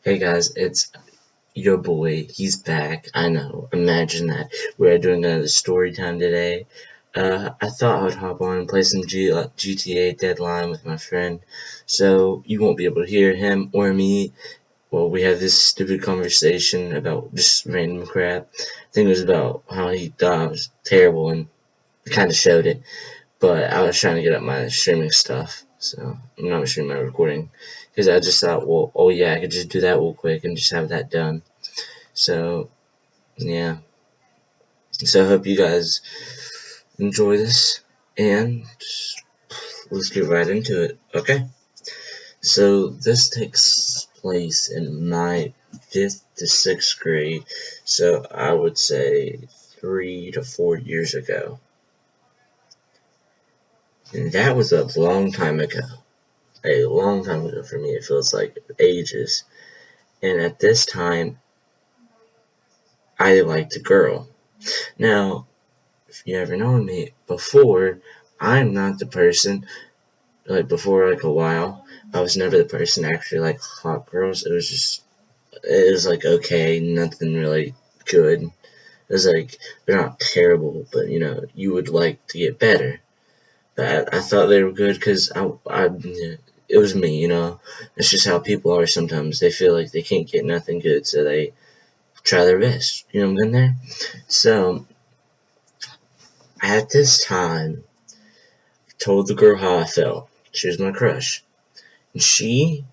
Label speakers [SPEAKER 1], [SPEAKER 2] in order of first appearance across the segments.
[SPEAKER 1] Hey guys, it's your boy. He's back. I know. Imagine that. We're doing another story time today. I thought I would hop on and play some GTA Deadline with my friend, so you won't be able to hear him or me. Well, we have this stupid conversation about just random crap. I think it was about how he thought I was terrible, and kind of showed it. But I was trying to get up my streaming stuff, so I'm not streaming my recording because I just thought, well, oh yeah, I could just do that real quick and just have that done. So yeah, so I hope you guys enjoy this, and let's get right into it. Okay, so this takes place in my 5th to 6th grade, so I would say 3 to 4 years ago, and that was a long time ago. A long time ago for me. It feels like ages. And at this time, I liked a girl. Now, if you ever known me before, I'm not the person, like before like a while, I was never the person to actually like hot girls. It was like okay, nothing really good. It was like, they're not terrible, but you would like to get better. But I thought they were good because it was me. It's just how people are sometimes. They feel like they can't get nothing good, so they try their best. You know what I'm getting there? So, at this time, I told the girl how I felt. She was my crush. And she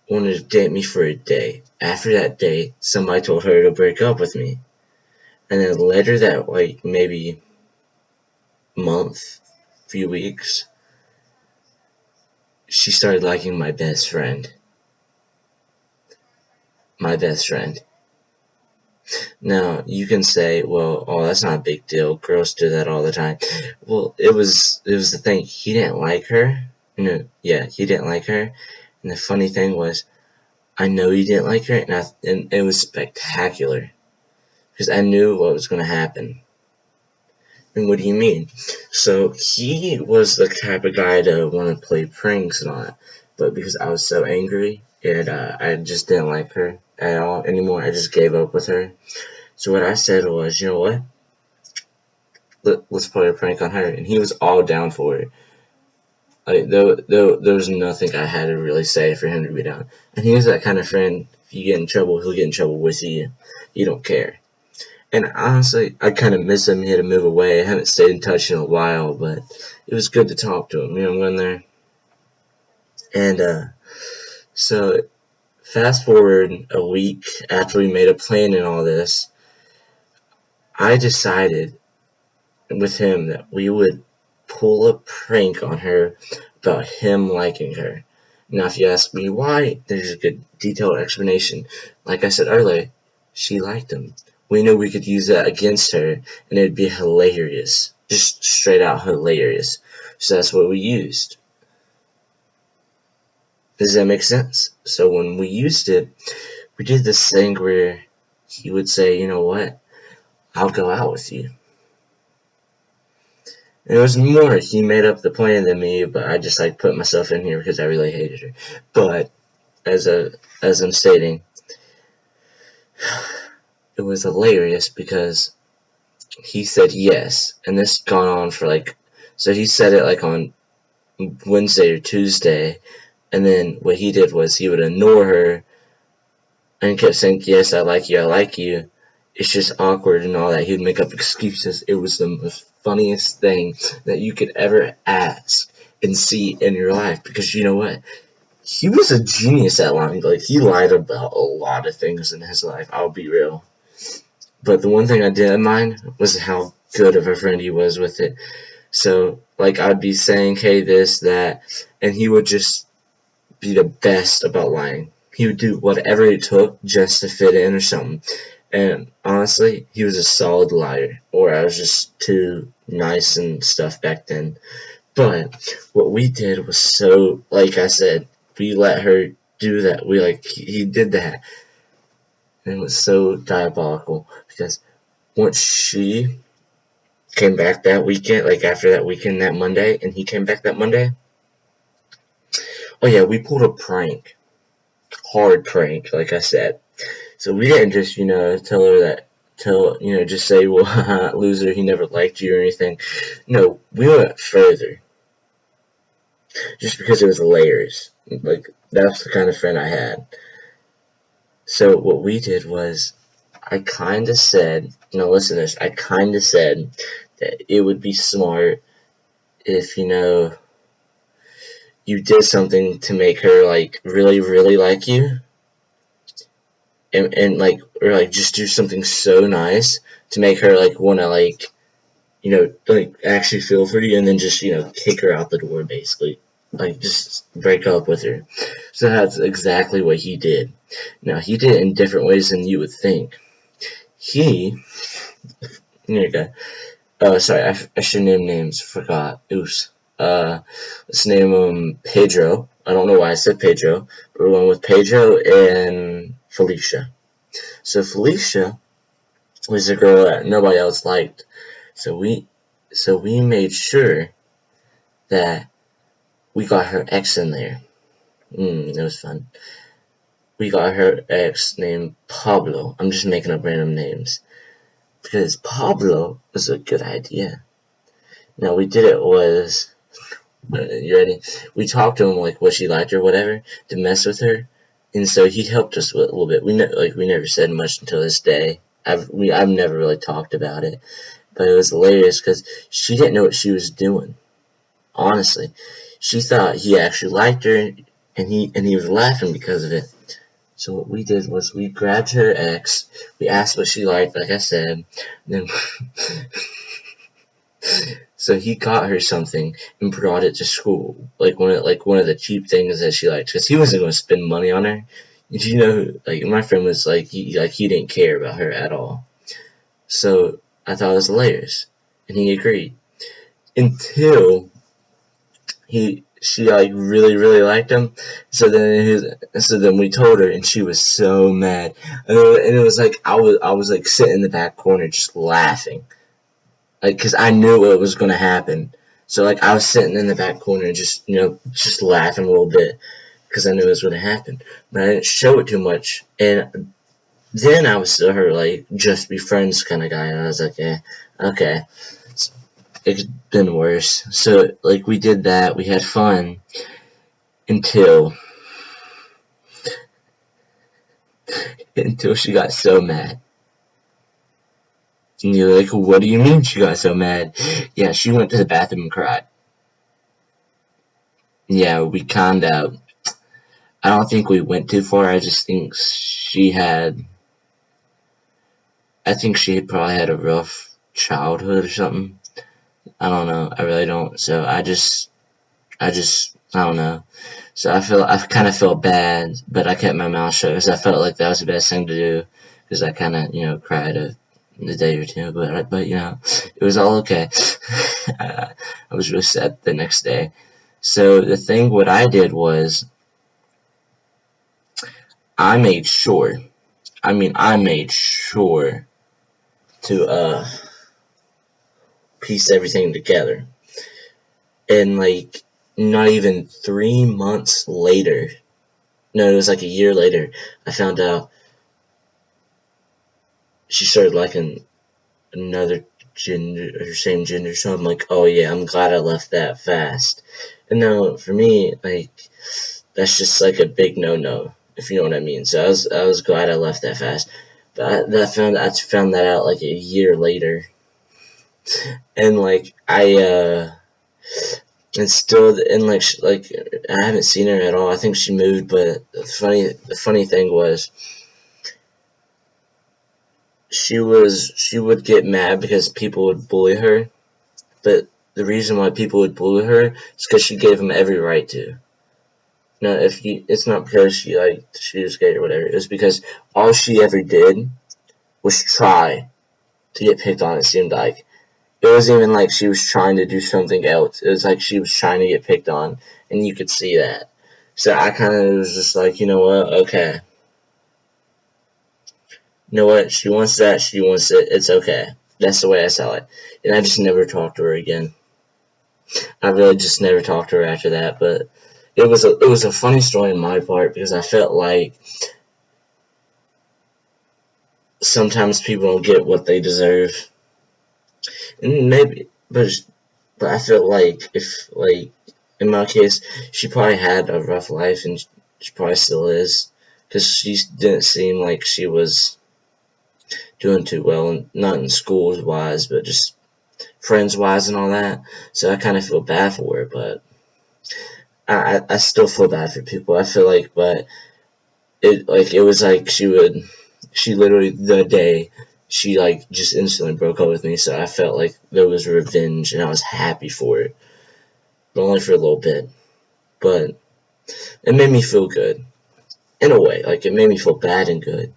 [SPEAKER 1] wanted to date me for a day. After that day, somebody told her to break up with me. And then later that, like, maybe month, few weeks, she started liking my best friend. My best friend. Now, you can say, well, oh, that's not a big deal. Girls do that all the time. Well, it was the thing. He didn't like her. Yeah, he didn't like her. And the funny thing was, I know he didn't like her, and it was spectacular. Because I knew what was going to happen. And what do you mean? So, he was the type of guy to want to play pranks and all that. But because I was so angry, and I just didn't like her at all anymore, I just gave up with her. So what I said was, you know what? Let's play a prank on her, and he was all down for it. Like there was nothing I had to really say for him to be down. And he was that kind of friend. If you get in trouble, he'll get in trouble with you. You don't care. And honestly, I kind of miss him. He had to move away. I haven't stayed in touch in a while, but it was good to talk to him. I'm going there. And so fast forward a week after we made a plan and all this, I decided with him that we would pull a prank on her about him liking her. Now, if you ask me why, there's a good detailed explanation. Like I said earlier, she liked him. We knew we could use that against her, and it'd be hilarious. Just straight out hilarious. So that's what we used. Does that make sense? So when we used it, we did this thing where he would say, you know what, I'll go out with you. It was more he made up the plan than me, but I just like put myself in here because I really hated her. But as I'm stating, it was hilarious because he said yes, and this gone on for so he said it like on Wednesday or Tuesday, and then what he did was he would ignore her and kept saying, yes, I like you, it's just awkward and all that. He would make up excuses. It was the most funniest thing that you could ever ask and see in your life, because you know what? He was a genius at lying. Like, he lied about a lot of things in his life, I'll be real. But the one thing I didn't mind was how good of a friend he was with it. So, like, I'd be saying, hey, this, that, and he would just be the best about lying. He would do whatever it took just to fit in or something. And honestly, he was a solid liar. Or I was just too nice and stuff back then. But what we did was so, like I said, we let her do that. He did that. And it was so diabolical. Because once she came back that weekend, like after that weekend, that Monday, and he came back that Monday, oh yeah, we pulled a prank. hard prank, like I said. So we didn't just, tell her that, just say, well, loser, he never liked you or anything. No, we went further. Just because it was layers. Like, that's the kind of friend I had. So what we did was, I kind of said, listen to this, I kind of said that it would be smart if, you did something to make her, like, really, really like you. And like, or like, just do something so nice to make her, like, want to, like, like, actually feel for you, and then just, kick her out the door, basically. Like, just break up with her. So that's exactly what he did. Now, he did it in different ways than you would think. Here you go. Oh, sorry, I should name names. Forgot. Oops. Let's name him Pedro. I don't know why I said Pedro, but we're going with Pedro and Felicia. So Felicia was a girl that nobody else liked. So we made sure that we got her ex in there. It was fun. We got her ex named Pablo. I'm just making up random names. Because Pablo was a good idea. Now, we did it was... You ready? We talked to him, like, what she liked or whatever, to mess with her. And so he helped us with a little bit. We never said much until this day. I've never really talked about it. But it was hilarious because she didn't know what she was doing. Honestly. She thought he actually liked her, and he was laughing because of it. So what we did was we grabbed her ex, we asked what she liked, like I said, then so he got her something and brought it to school, like one of the cheap things that she liked, because he wasn't going to spend money on her. Like, my friend was like he didn't care about her at all. So I thought it was hilarious, and he agreed until she like really, really liked him. So then we told her, and she was so mad. And it was like I was like sitting in the back corner just laughing, like, because I knew what was gonna happen. So like I was sitting in the back corner just just laughing a little bit because I knew it was gonna happen, but I didn't show it too much. And then I was still her like just be friends kind of guy, and I was like, yeah, okay. It's been worse. So, like, we did that. We had fun until she got so mad. And you're like, what do you mean she got so mad? Yeah, she went to the bathroom and cried. Yeah, we conned out. I don't think we went too far. I just think I think she probably had a rough childhood or something. I don't know. I really don't. So I don't know. So I kind of felt bad, but I kept my mouth shut because I felt like that was the best thing to do, because I kind of, cried a day or two, but it was all okay. I was really sad the next day. So what I did was I made sure to piece everything together. And like not even 3 months later, no, it was like a year later, I found out she started liking another gender, or same gender. So I'm like, oh yeah, I'm glad I left that fast. And now for me, like, that's just like a big no-no, if you know what I mean. So I was glad I left that fast. But I found that out like a year later. And like and still, and like I haven't seen her at all. I think she moved, but the funny thing was, she would get mad because people would bully her, but the reason why people would bully her is because she gave them every right to. Now, it's not because she was gay or whatever. It was because all she ever did was try to get picked on. It seemed like. It wasn't even like she was trying to do something else. It was like she was trying to get picked on, and you could see that. So I kind of was just like, you know what, okay. You know what, she wants that, she wants it, it's okay. That's the way I saw it. And I just never talked to her again. I really just never talked to her after that, but it was a funny story on my part because I felt like sometimes people don't get what they deserve, and maybe, but I felt like if like in my case, she probably had a rough life and she probably still is because she didn't seem like she was doing too well, and not in schools wise, but just friends wise and all that. So I kind of feel bad for her, but I still feel bad for people. I feel like, but it was like she literally the day she like just instantly broke up with me. So I felt like there was revenge, and I was happy for it, but only for a little bit. But it made me feel good in a way. Like it made me feel bad and good.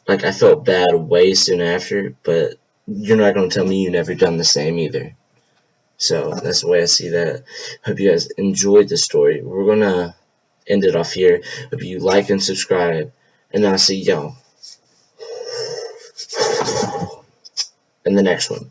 [SPEAKER 1] Like I felt bad way soon after, but you're not gonna tell me you never done the same either. So that's the way I see that. Hope you guys enjoyed the story. We're gonna end it off here. Hope you like and subscribe, and I'll see y'all in the next one.